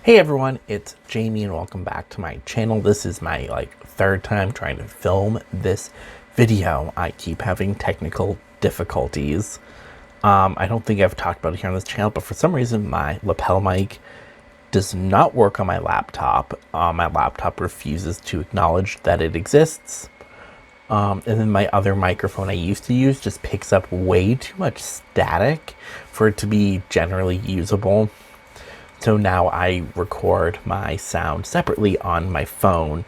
Hey everyone, it's Jamie and welcome back to my channel. This is my third time trying to film this video. I keep having technical difficulties. I don't think I've talked about it here on this channel, but for some reason my lapel mic does not work on my laptop. My laptop refuses to acknowledge that it exists. And then my other microphone I used to use just picks up way too much static for it to be generally usable. So now I record my sound separately on my phone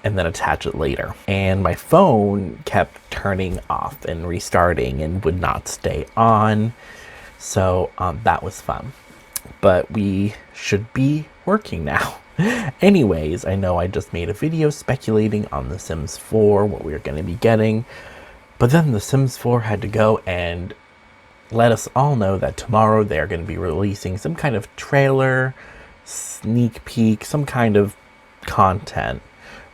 and then attach it later. And my phone kept turning off and restarting and would not stay on. So that was fun. But we should be working now. Anyways, I know I just made a video speculating on The Sims 4, what we were going to be getting. But then The Sims 4 had to go and let us all know that tomorrow they're going to be releasing some kind of trailer, sneak peek, some kind of content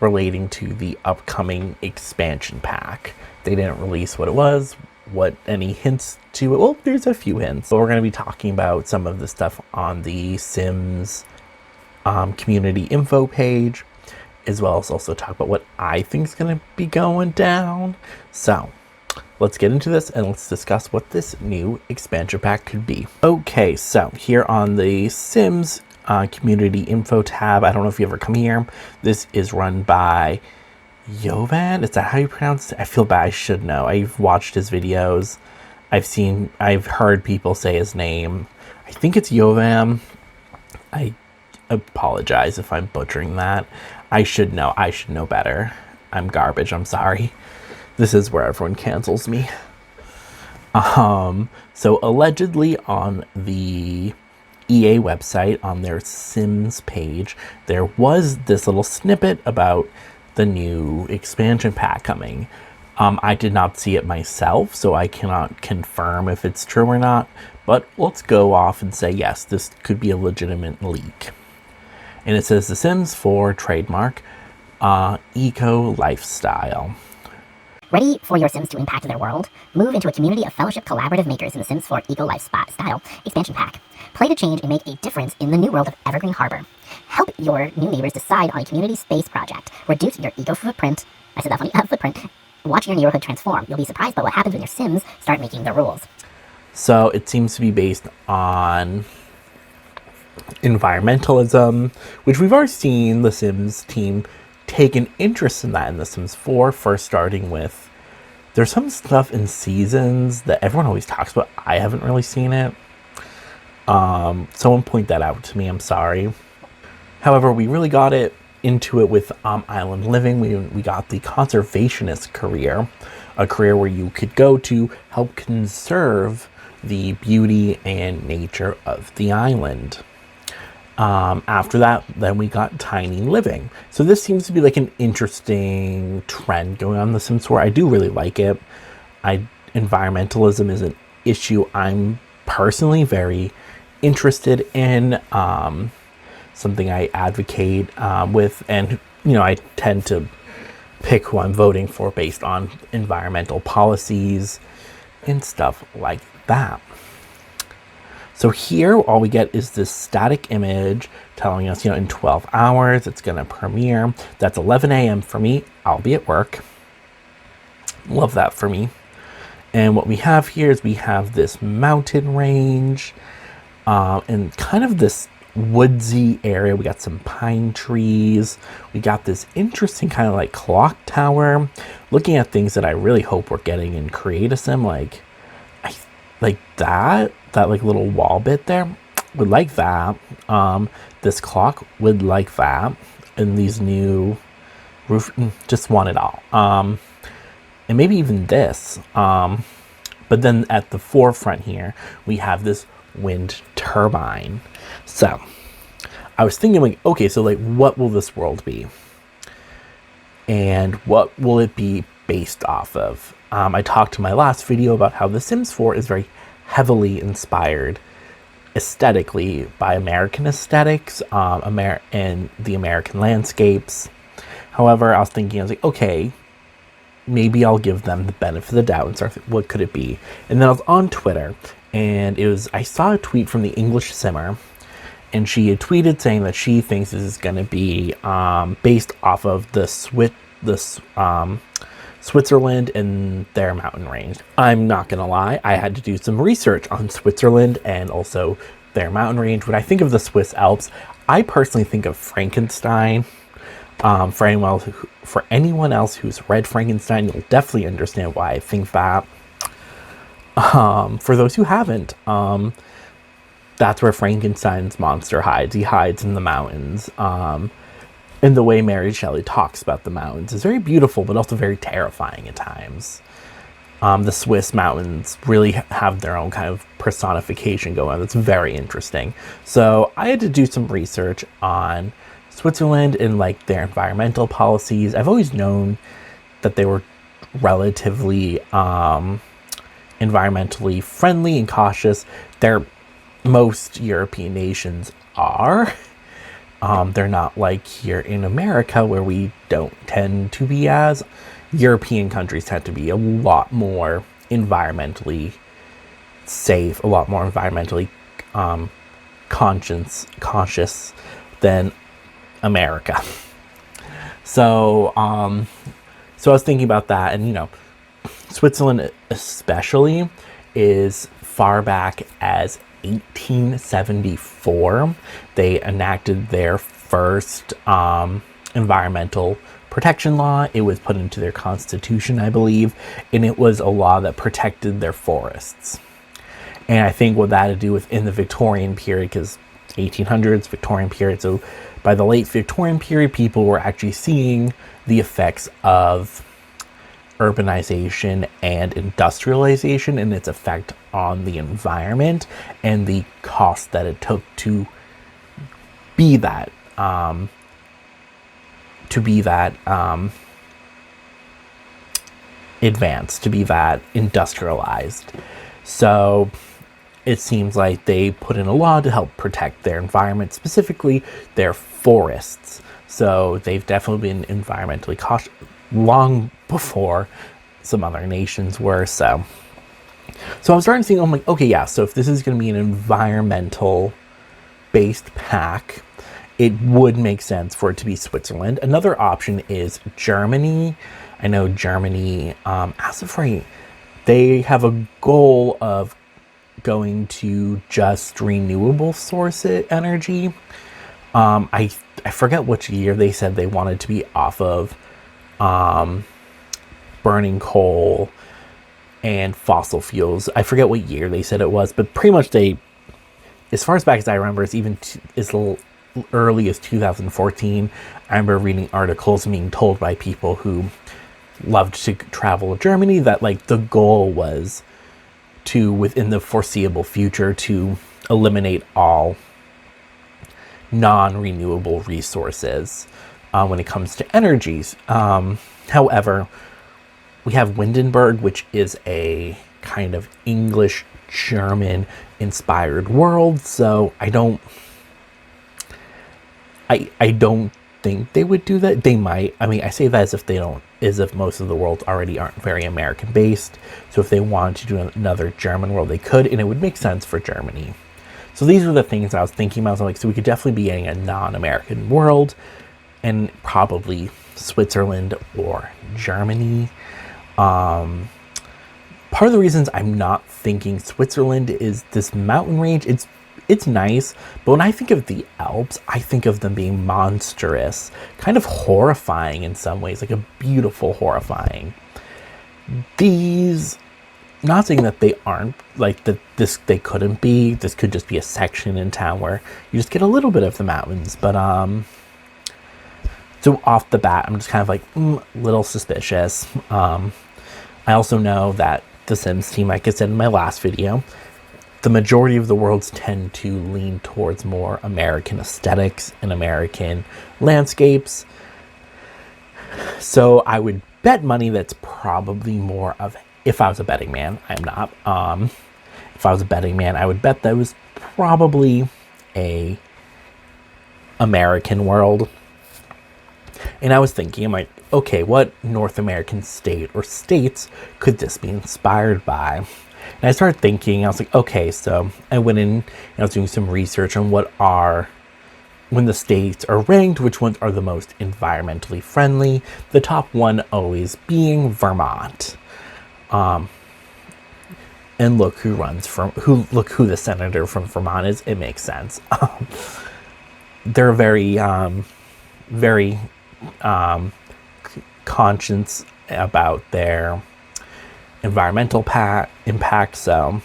relating to the upcoming expansion pack. They didn't release what it was, any hints to it. Well, there's a few hints. But we're going to be talking about some of the stuff on the Sims community info page, as well as also talk about what I think is going to be going down. So let's get into this and let's discuss what this new expansion pack could be. Okay, so here on the Sims community info tab, I don't know if you ever come here. This is run by Jovan. Is that how you pronounce it? I feel bad. I should know. I've watched his videos. I've heard people say his name. I think it's Jovan. I apologize if I'm butchering that. I should know. I should know better. I'm garbage. I'm sorry. This is where everyone cancels me. So allegedly on the EA website, on their Sims page, there was this little snippet about the new expansion pack coming. I did not see it myself, so I cannot confirm if it's true or not, but let's go off and say yes, this could be a legitimate leak. And it says The Sims 4 trademark, eco lifestyle. Ready for your Sims to impact their world? Move into a community of fellowship collaborative makers in the Sims 4 Eco Lifestyle expansion pack. Play to change and make a difference in the new world of Evergreen Harbor. Help your new neighbors decide on a community space project. Reduce your eco footprint. I said that funny. Footprint. Watch your neighborhood transform. You'll be surprised by what happens when your Sims start making the rules. So it seems to be based on environmentalism, which we've already seen the Sims team take an interest in that in The Sims 4, first starting with, there's some stuff in seasons that everyone always talks about. I haven't really seen it. Someone point that out to me, I'm sorry. However, we really got into it with Island Living. We got the conservationist career, a career where you could go to help conserve the beauty and nature of the island. After that, then we got tiny living. So this seems to be like an interesting trend going on in The Sims 4. I do really like it. Environmentalism is an issue I'm personally very interested in, something I advocate with, and I tend to pick who I'm voting for based on environmental policies and stuff like that. So here, all we get is this static image telling us, in 12 hours, it's going to premiere. That's 11 a.m. for me. I'll be at work. Love that for me. And what we have here is we have this mountain range and kind of this woodsy area. We got some pine trees. We got this interesting kind of like clock tower. Looking at things that I really hope we're getting in Create a Sim, like that like little wall bit there, would like that. This clock would like that, and these new roof, just want it all. And maybe even this. But then at the forefront here, we have this wind turbine. So I was thinking okay, so what will this world be? And what will it be based off of? I talked in my last video about how The Sims 4 is very heavily inspired aesthetically by American aesthetics, and the American landscapes. However, I was thinking, okay, maybe I'll give them the benefit of the doubt and start what could it be? And then I was on Twitter, and I saw a tweet from the English Simmer, and she had tweeted saying that she thinks this is going to be based off of the Switzerland and their mountain range. I'm not gonna lie, I had to do some research on Switzerland and also their mountain range. When I think of the Swiss Alps, I personally think of Frankenstein. For anyone else who's read Frankenstein, you'll definitely understand why I think that. For those who haven't, that's where Frankenstein's monster hides. He hides in the mountains. And the way Mary Shelley talks about the mountains is very beautiful, but also very terrifying at times. The Swiss mountains really have their own kind of personification going on. That's very interesting. So I had to do some research on Switzerland and like their environmental policies. I've always known that they were relatively environmentally friendly and cautious. Most European nations are. They're not like here in America where we don't tend to be as. European countries tend to be a lot more environmentally safe, a lot more environmentally conscious than America. So I was thinking about that, and Switzerland especially is far back as 1874. They enacted their first environmental protection law. It was put into their constitution, I believe, and it was a law that protected their forests. And I think what that had to do with in the Victorian period, because 1800s, Victorian period, so by the late Victorian period, people were actually seeing the effects of urbanization and industrialization and its effect on the environment and the cost that it took to be that advanced, to be that industrialized. So it seems like they put in a law to help protect their environment, specifically their forests. So they've definitely been environmentally cautious long before some other nations were. So I was starting to think, I'm like, okay, yeah, so if this is going to be an environmental based pack, it would make sense for it to be Switzerland. Another option is Germany. I know Germany, as of right, they have a goal of going to just renewable source energy. I forget which year they said they wanted to be off of burning coal and fossil fuels. I forget what year they said it was, but pretty much they, as far as back as I remember, it's even as early as 2014. I remember reading articles and being told by people who loved to travel to Germany that like the goal was to, within the foreseeable future, to eliminate all non-renewable resources when it comes to energies. However, we have Windenburg, which is a kind of English-German inspired world, so I don't think they would do that. They might. I mean, I say that as if most of the world already aren't very American based. So if they wanted to do another German world, they could, and it would make sense for Germany. So these are the things I was thinking about. So like, so we could definitely be getting a non-American world, and probably Switzerland or Germany. Part of the reasons I'm not thinking Switzerland is this mountain range. It's nice, but when I think of the Alps, I think of them being monstrous, kind of horrifying in some ways, like a beautiful horrifying. These, not saying that they aren't, like that they couldn't be. This could just be a section in town where you just get a little bit of the mountains, but so off the bat, I'm just kind of like a little suspicious. I also know that the Sims team, like I said in my last video, the majority of the worlds tend to lean towards more American aesthetics and American landscapes. So I would bet money that's probably more of, if I was a betting man, I'm not. If I was a betting man, I would bet that was probably a American world. And I was thinking, I'm like, okay, what North American state or states could this be inspired by? And I started thinking, I was like, okay, so I went in and I was doing some research on when the states are ranked, which ones are the most environmentally friendly. The top one always being Vermont. And look who the senator from Vermont is. It makes sense. They're very conscious about their environmental impact. So,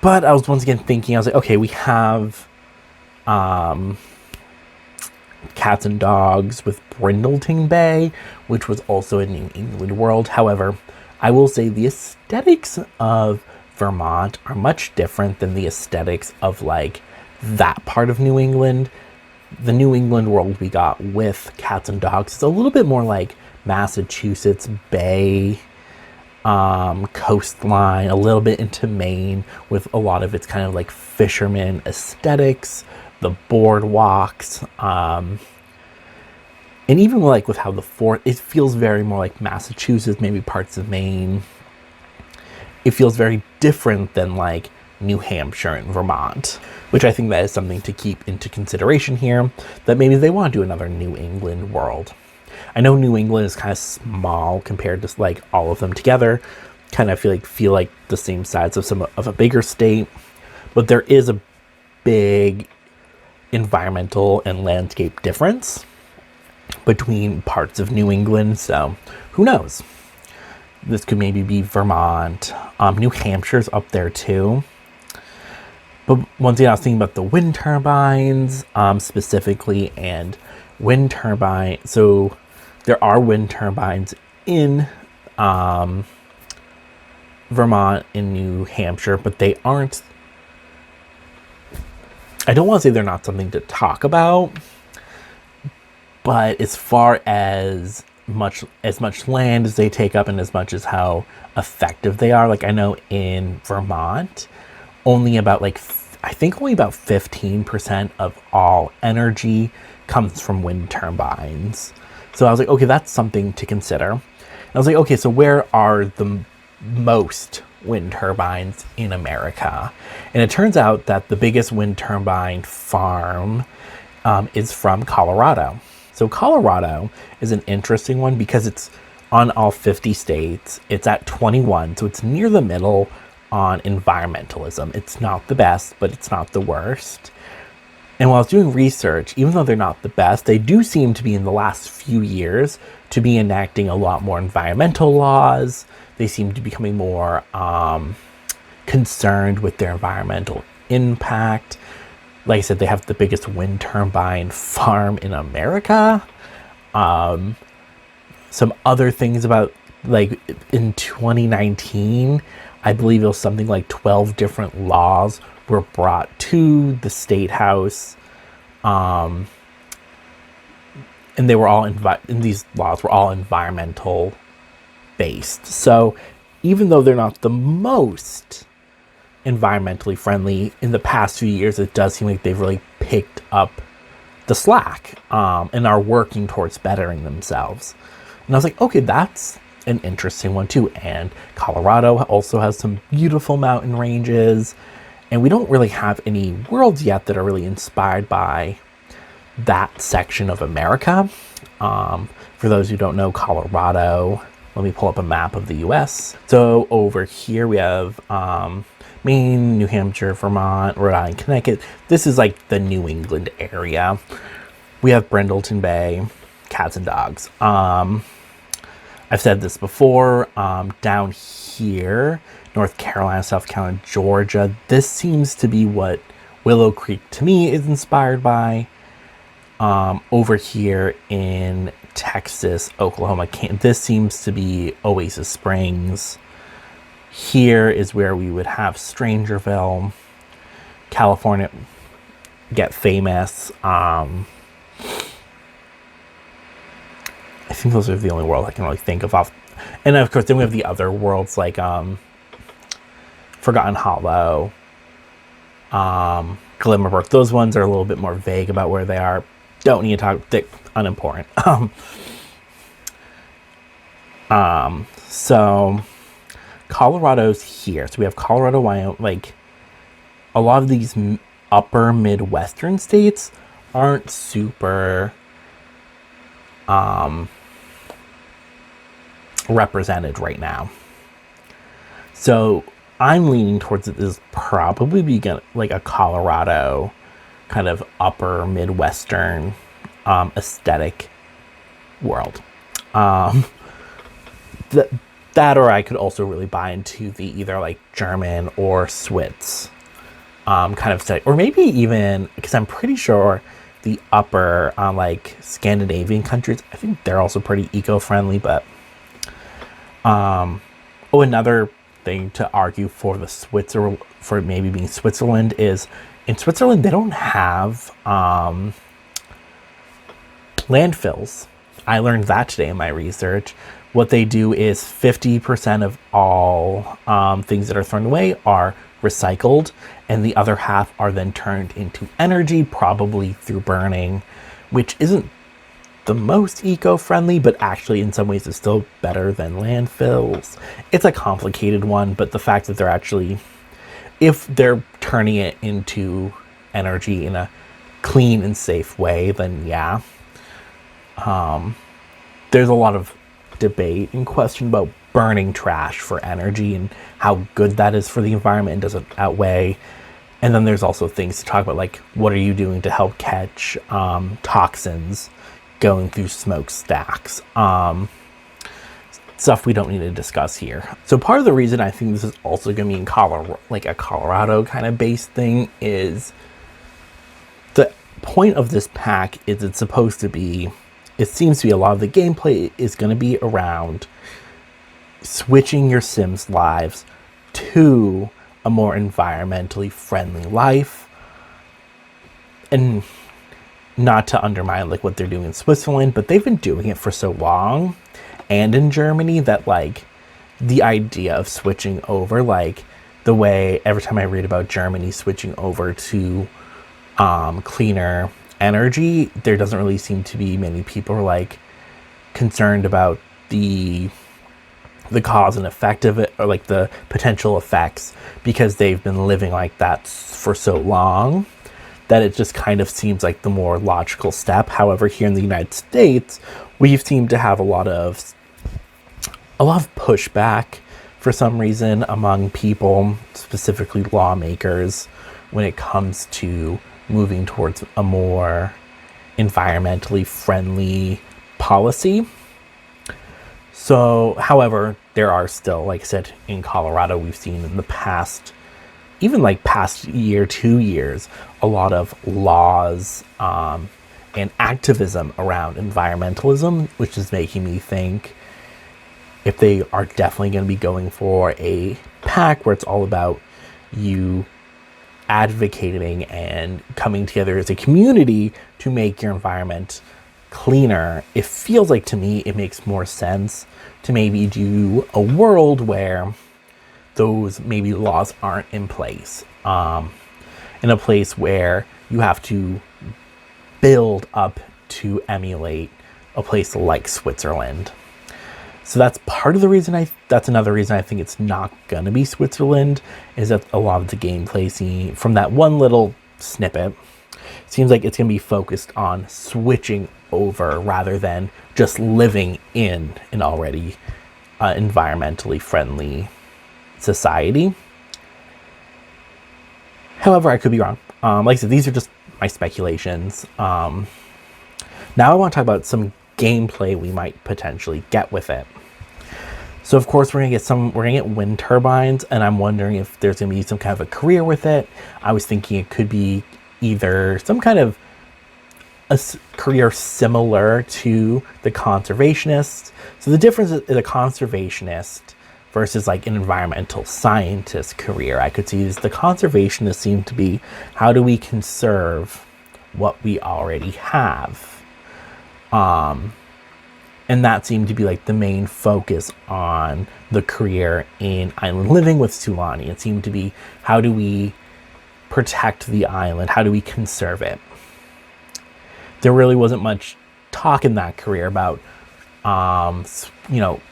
but I was once again thinking, I was like, okay, we have cats and dogs with Brindleton Bay, which was also a New England world. However, I will say the aesthetics of Vermont are much different than the aesthetics of like that part of New England. The New England world we got with cats and dogs is a little bit more like Massachusetts Bay coastline, a little bit into Maine, with a lot of its kind of like fisherman aesthetics, the boardwalks, and even like with how it feels very more like Massachusetts, maybe parts of Maine. It feels very different than like New Hampshire and Vermont, which I think that is something to keep into consideration here, that maybe they want to do another New England world. I know New England is kind of small compared to like all of them together, kind of feel like the same size of a bigger state, but there is a big environmental and landscape difference between parts of New England. So who knows? This could maybe be Vermont. New Hampshire's up there too. But once again, I was thinking about the wind turbines specifically, and wind turbine. So there are wind turbines in Vermont and New Hampshire, but they aren't. I don't want to say they're not something to talk about, but as far as much land as they take up and as much as how effective they are, like I know in Vermont, only about I think only about 15% of all energy comes from wind turbines. So I was like, okay, that's something to consider. And I was like, okay, so where are the most wind turbines in America? And it turns out that the biggest wind turbine farm is from Colorado. So Colorado is an interesting one because it's on all 50 states. It's at 21, so it's near the middle on environmentalism. It's not the best, but it's not the worst. And while I was doing research, even though they're not the best, they do seem to be in the last few years to be enacting a lot more environmental laws. They seem to be becoming more concerned with their environmental impact. Like I said, they have the biggest wind turbine farm in America. Some other things about, like in 2019, I believe it was something like 12 different laws were brought to the state house. And they were all and these laws were all environmental based. So even though they're not the most environmentally friendly, in the past few years it does seem like they've really picked up the slack and are working towards bettering themselves. And I was like, okay, that's an interesting one too. And Colorado also has some beautiful mountain ranges, and we don't really have any worlds yet that are really inspired by that section of America. For those who don't know, Colorado, let me pull up a map of the US. So over here we have Maine, New Hampshire, Vermont, Rhode Island, Connecticut. This is like the New England area. We have Brindleton Bay, cats and dogs. I've said this before, down here, North Carolina, South Carolina, Georgia, this seems to be what Willow Creek to me is inspired by. Over here in Texas, Oklahoma, this seems to be Oasis Springs. Here is where we would have Strangerville. California, Get Famous. I think those are the only worlds I can really think of off. And of course, then we have the other worlds like Forgotten Hollow, Glimmerbrook. Those ones are a little bit more vague about where they are. Don't need to talk. They're unimportant. So Colorado's here. So we have Colorado, Wyoming, like a lot of these upper Midwestern states aren't super represented right now. So I'm leaning towards it is probably be like a Colorado kind of upper Midwestern aesthetic world. That or I could also really buy into the either like German or Swiss kind of aesthetic, or maybe even, because I'm pretty sure the upper like Scandinavian countries, I think they're also pretty eco-friendly. But another thing to argue for for maybe being Switzerland is in Switzerland they don't have landfills. I learned that today in my research. What they do is 50% of all things that are thrown away are recycled, and the other half are then turned into energy, probably through burning, which isn't the most eco-friendly, but actually in some ways is still better than landfills. It's a complicated one, but the fact that they're actually, if they're turning it into energy in a clean and safe way, then yeah. There's a lot of debate and question about burning trash for energy and how good that is for the environment and does it outweigh. And then there's also things to talk about, like what are you doing to help catch toxins going through smokestacks, stuff we don't need to discuss here. So part of the reason I think this is also going to be in Colorado, like a Colorado kind of based thing, is the point of this pack is it's supposed to be, it seems to be a lot of the gameplay is going to be around switching your Sims lives to a more environmentally friendly life. And not to undermine like what they're doing in Switzerland, but they've been doing it for so long, and in Germany, that like the idea of switching over, like the way every time I read about Germany switching over to cleaner energy, there doesn't really seem to be many people like concerned about the cause and effect of it, or like the potential effects, because they've been living like that for so long that it just kind of seems like the more logical step. However, here in the United States, we seem to have a lot of pushback for some reason among people, specifically lawmakers, when it comes to moving towards a more environmentally friendly policy. So, however, there are still, like I said, in Colorado, we've seen in the past, even like past year, 2 years, a lot of laws and activism around environmentalism, which is making me think if they are definitely going to be going for a pack where it's all about you advocating and coming together as a community to make your environment cleaner, it feels like to me it makes more sense to maybe do a world where those maybe laws aren't in place, in a place where you have to build up to emulate a place like Switzerland. So that's part of the reason that's another reason I think it's not gonna be Switzerland, is that a lot of the gameplay scene from that one little snippet seems like it's gonna be focused on switching over rather than just living in an already environmentally friendly society. However, I could be wrong. Like I said, these are just my speculations. Now I want to talk about some gameplay we might potentially get with it. So of course we're gonna get wind turbines, and I'm wondering if there's gonna be some kind of a career with it. I was thinking it could be either some kind of a career similar to the conservationist. So the difference is a conservationist versus like an environmental scientist career I could see is the conservationists seem to be, how do we conserve what we already have? And that seemed to be like the main focus on the career in Island Living with Sulani. It seemed to be, how do we protect the island? How do we conserve it? There really wasn't much talk in that career about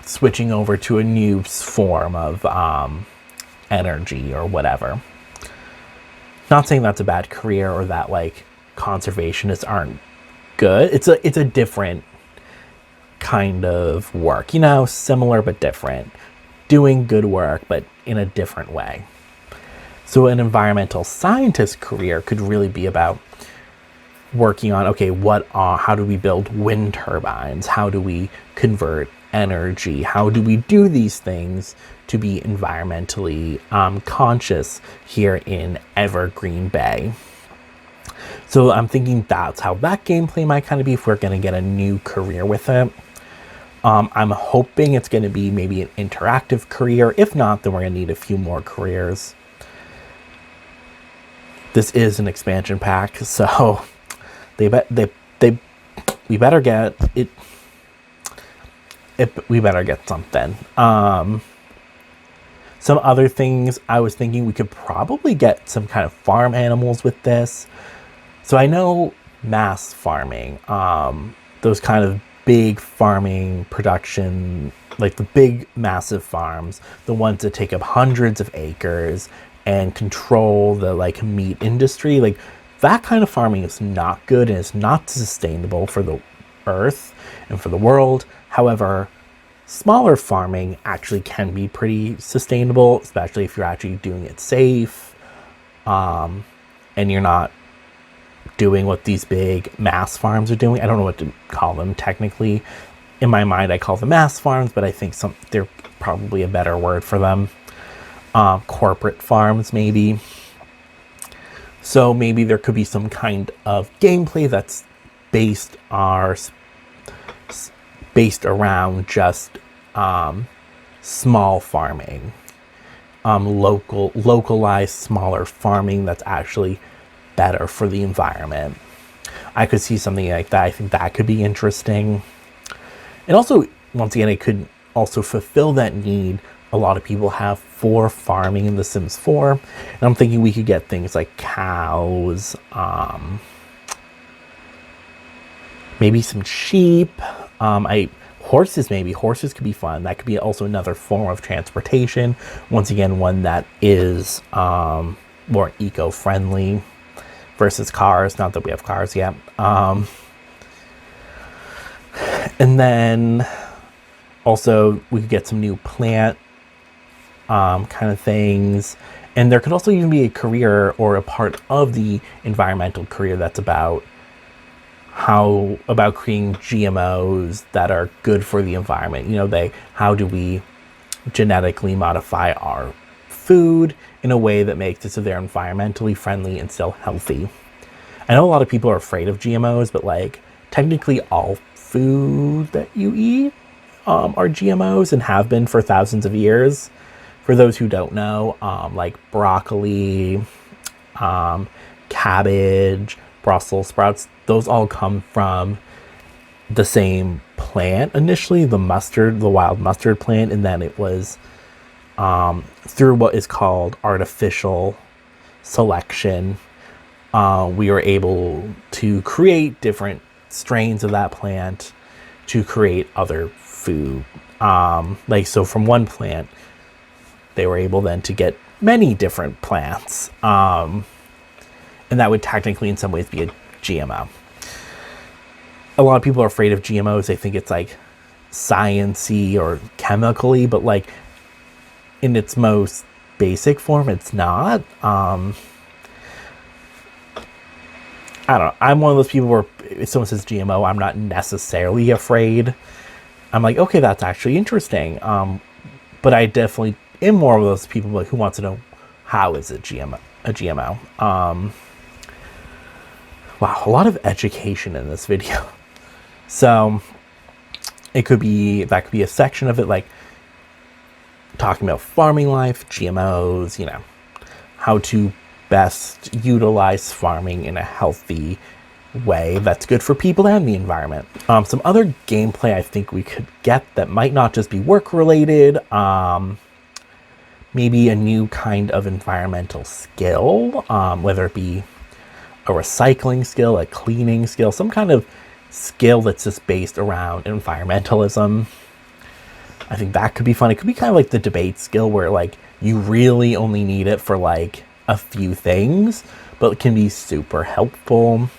switching over to a new form of energy or whatever. Not saying that's a bad career or that like conservationists aren't good. It's a different kind of work, similar but different. Doing good work, but in a different way. So an environmental scientist career could really be about working on, okay, how do we build wind turbines? How do we convert energy? How do we do these things to be environmentally conscious here in Evergreen Bay? So I'm thinking that's how that gameplay might kind of be if we're going to get a new career with it. I'm hoping it's going to be maybe an interactive career. If not, then we're going to need a few more careers. This is an expansion pack, so we better get it. We better get something. Some other things I was thinking, we could probably get some kind of farm animals with this. So I know mass farming, those kind of big farming production, like the big massive farms, the ones that take up hundreds of acres and control the like meat industry, like that kind of farming is not good and it's not sustainable for the earth and for the world. However, smaller farming actually can be pretty sustainable, especially if you're actually doing it safe, and you're not doing what these big mass farms are doing. I don't know what to call them technically. In my mind, I call them mass farms, but I think they're probably a better word for them. Corporate farms, maybe. So maybe there could be some kind of gameplay that's based around just small farming, localized smaller farming that's actually better for the environment. I could see something like that. I think that could be interesting. And also, once again, it could also fulfill that need a lot of people have for farming in The Sims 4. And I'm thinking we could get things like cows, maybe some sheep, horses maybe. Horses could be fun. That could be also another form of transportation. Once again, one that is more eco-friendly versus cars. Not that we have cars yet. And then also we could get some new plant kind of things. And there could also even be a career or a part of the environmental career that's about creating GMOs that are good for the environment. How do we genetically modify our food in a way that makes it so they're environmentally friendly and still healthy. I know a lot of people are afraid of GMOs, but like technically all food that you eat are GMOs and have been for thousands of years. For those who don't know, like broccoli, cabbage, Brussels sprouts, those all come from the same plant initially, the wild mustard plant, and then it was through what is called artificial selection, we were able to create different strains of that plant to create other food. So from one plant, they were able then to get many different plants. And that would technically in some ways be a GMO. A lot of people are afraid of GMOs. They think it's like science-y or chemically, but like in its most basic form, it's not. I don't know. I'm one of those people where if someone says GMO, I'm not necessarily afraid. I'm like, okay, that's actually interesting. But I definitely am more of those people like who wants to know how is it a GMO. Wow, a lot of education in this video. So that could be a section of it, like talking about farming life, GMOs, how to best utilize farming in a healthy way that's good for people and the environment. Some other gameplay I think we could get that might not just be work related, maybe a new kind of environmental skill, whether it be a recycling skill, a cleaning skill, some kind of skill that's just based around environmentalism. I think that could be fun. It could be kind of like the debate skill where like you really only need it for like a few things, but it can be super helpful.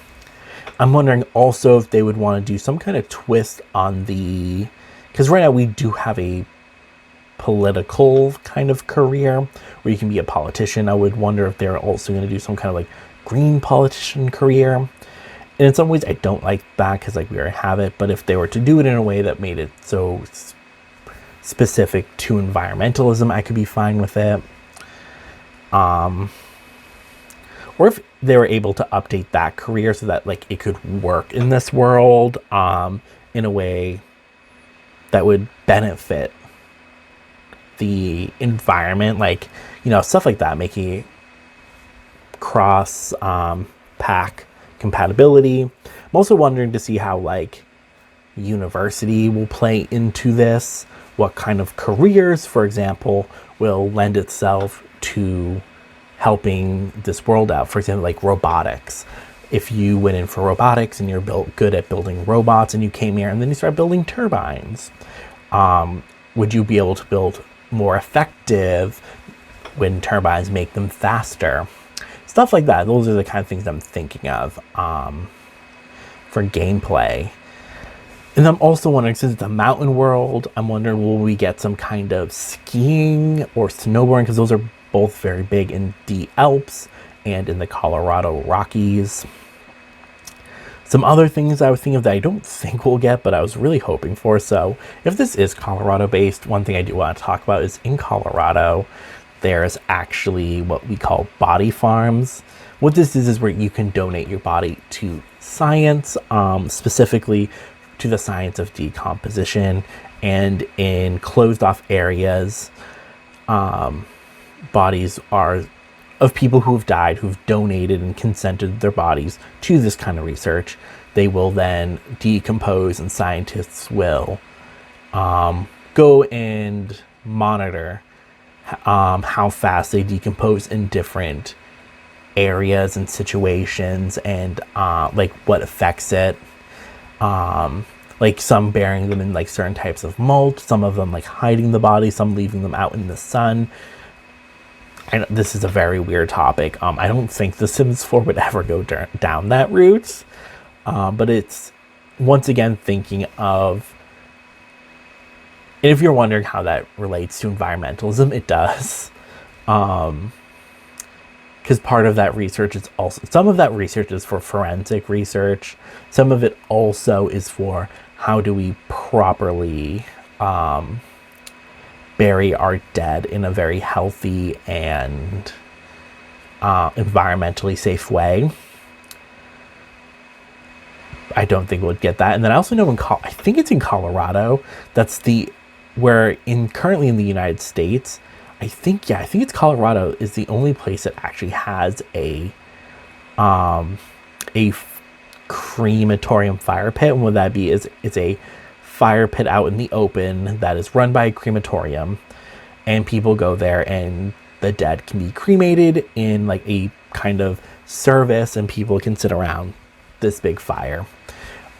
I'm wondering also if they would want to do some kind of twist on the, because right now we do have a political kind of career where you can be a politician. I would wonder if they're also going to do some kind of like green politician career. And in some ways I don't like that because like we already have it, but if they were to do it in a way that made it so specific to environmentalism, I could be fine with it. Or if they were able to update that career so that like it could work in this world in a way that would benefit the environment, like, you know, stuff like that, making cross pack compatibility. I'm also wondering to see how like university will play into this, what kind of careers, for example, will lend itself to helping this world out. For example, like robotics. If you went in for robotics and you're good at building robots and you came here and then you start building turbines, would you be able to build more effective wind turbines, make them faster? Stuff like that. Those are the kind of things I'm thinking of for gameplay. And I'm also wondering, since it's a mountain world, I'm wondering, will we get some kind of skiing or snowboarding? Because those are both very big in the Alps and in the Colorado Rockies. Some other things I was thinking of that I don't think we'll get, but I was really hoping for. So if this is Colorado based, one thing I do want to talk about is in Colorado, there's actually what we call body farms. What this is where you can donate your body to science, specifically to the science of decomposition, and in closed off areas, bodies are of people who've died, who've donated and consented their bodies to this kind of research. They will then decompose, and scientists will go and monitor how fast they decompose in different areas and situations, and like what affects it. Like some burying them in like certain types of mulch, some of them like hiding the body, some leaving them out in the sun. And this is a very weird topic. I don't think The Sims 4 would ever go down that route. But it's, once again, thinking of, and if you're wondering how that relates to environmentalism, it does. Because part of that research is also, some of that research is for forensic research. Some of it also is for how do we properly bury our dead in a very healthy and environmentally safe way. I don't think we'll get that. And then I also know I think it's in Colorado. That's currently in the United States. I think it's Colorado is the only place that actually has a crematorium fire pit. And what that be is it's a fire pit out in the open that is run by a crematorium, and people go there and the dead can be cremated in like a kind of service, and people can sit around this big fire.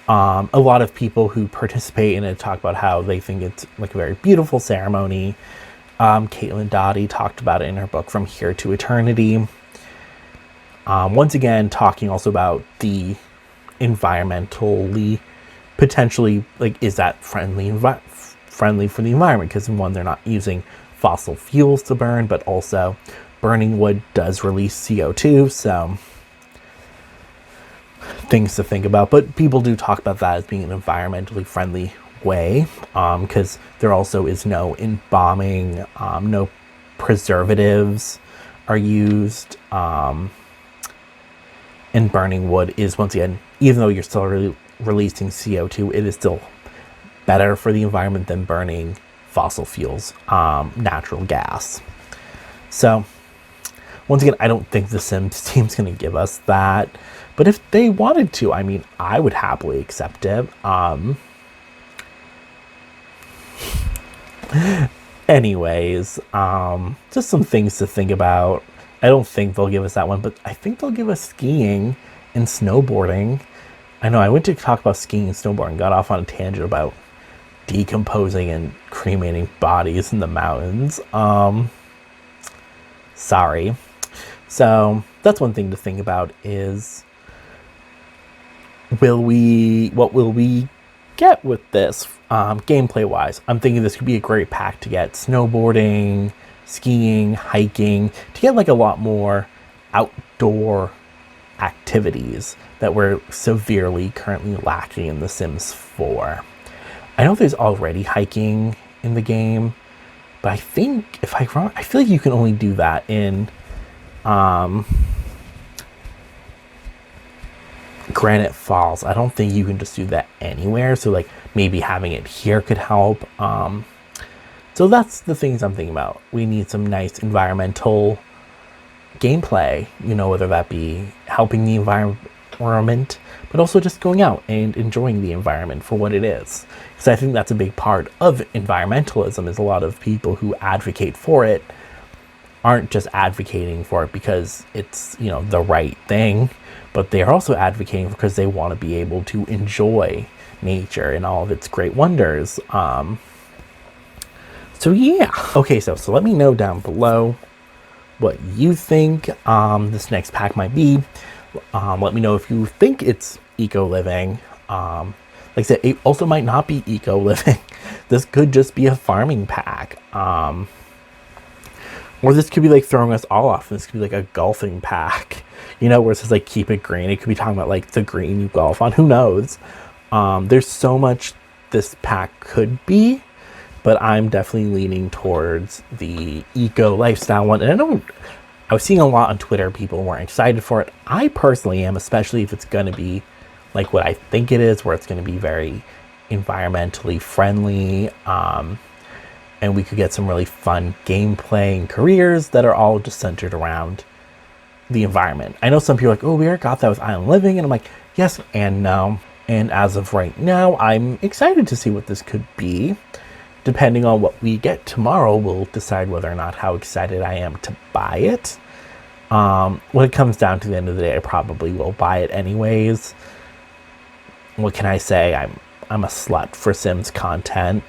A lot of people who participate in it talk about how they think it's like a very beautiful ceremony. Caitlin Doughty talked about it in her book From Here to Eternity. Once again, talking also about the environmentally, potentially, like, is that friendly for the environment? Because one, they're not using fossil fuels to burn, but also burning wood does release CO2, so things to think about. But people do talk about that as being an environmentally friendly way, because there also is no embalming, no preservatives are used, and burning wood is, once again, even though you're still releasing CO2, it is still better for the environment than burning fossil fuels, natural gas. So once again, I don't think the Sims team's going to give us that, but if they wanted to, I mean, I would happily accept it. Anyways, just some things to think about. I don't think they'll give us that one, but I think they'll give us skiing and snowboarding. I know I went to talk about skiing and snowboarding and got off on a tangent about decomposing and cremating bodies in the mountains. Sorry. So that's one thing to think about is what will we get with this gameplay wise? I'm thinking this could be a great pack to get snowboarding, skiing, hiking, to get like a lot more outdoor activities that we're severely currently lacking in The Sims 4. I know there's already hiking in the game, but I think if I feel like you can only do that in Granite Falls. I don't think you can just do that anywhere. So like maybe having it here could help. So that's the things I'm thinking about. We need some nice environmental gameplay, whether that be helping the environment, but also just going out and enjoying the environment for what it is. Because I think that's a big part of environmentalism, is a lot of people who advocate for it aren't just advocating for it because it's, the right thing, but they're also advocating because they want to be able to enjoy nature and all of its great wonders. So yeah. Okay, so let me know down below what you think this next pack might be. Let me know if you think it's eco living. Like I said, it also might not be eco living. This could just be a farming pack. Or this could be like throwing us all off. This could be like a golfing pack, where it says like keep it green. It could be talking about like the green you golf on. Who knows? There's so much this pack could be, but I'm definitely leaning towards the eco lifestyle one. And I was seeing a lot on Twitter, people weren't excited for it. I personally am, especially if it's going to be like what I think it is, where it's going to be very environmentally friendly. And we could get some really fun gameplay and careers that are all just centered around the environment. I know some people are like, oh, we already got that with Island Living. And I'm like, yes and no. And as of right now, I'm excited to see what this could be. Depending on what we get tomorrow, we'll decide whether or not how excited I am to buy it. When it comes down to the end of the day, I probably will buy it anyways. What can I say? I'm a slut for Sims content.